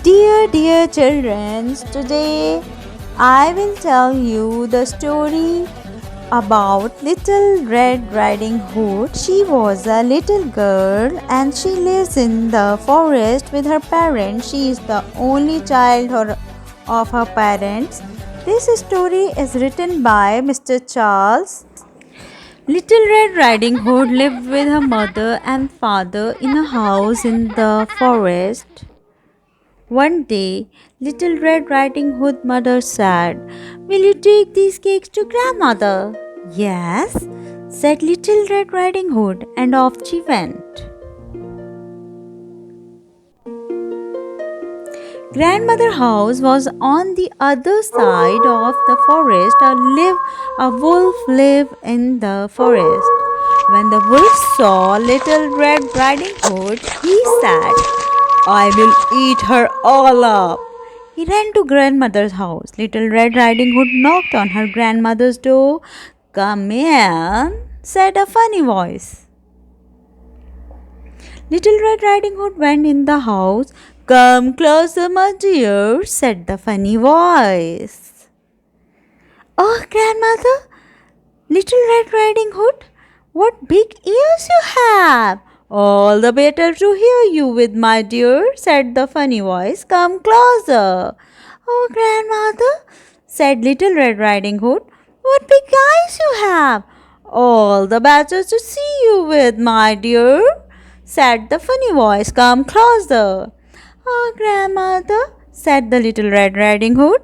Dear children, today I will tell you the story about Little Red Riding Hood. She was a little girl and she lives in the forest with her parents. She is the only child of her parents. This story is written by Mr. Charles. Little Red Riding Hood lived with her mother and father in a house in the forest. One day, Little Red Riding Hood mother said, "Will you take these cakes to grandmother?" "Yes," said Little Red Riding Hood, and off she went. Grandmother's house was on the other side of the forest. A wolf lived in the forest. When the wolf saw Little Red Riding Hood, he said, "I will eat her all up." He ran to grandmother's house. Little Red Riding Hood knocked on her grandmother's door. "Come in," said a funny voice. Little Red Riding Hood went in the house. "Come closer, my dear," said the funny voice. "Oh, grandmother, Little Red Riding Hood, what big ears you have!" "All the better to hear you with, my dear," said the funny voice. "Come closer." "Oh, grandmother," said Little Red Riding Hood, "what big eyes you have!" "All the better to see you with, my dear," said the funny voice. "Come closer." "Oh, grandmother," said the Little Red Riding Hood,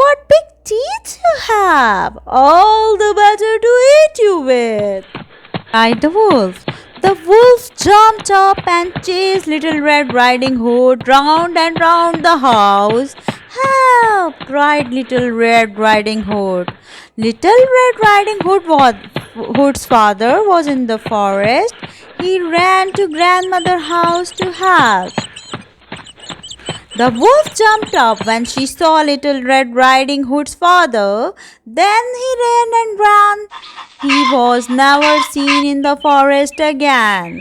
"what big teeth you have!" "All the better to eat you with," cried the wolf. The wolf jumped up and chased Little Red Riding Hood round and round the house. "Help!" cried Little Red Riding Hood. Hood's father was in the forest. He ran to grandmother's house to help. The wolf jumped up when she saw Little Red Riding Hood's father. Then he ran and ran. He was never seen in the forest again.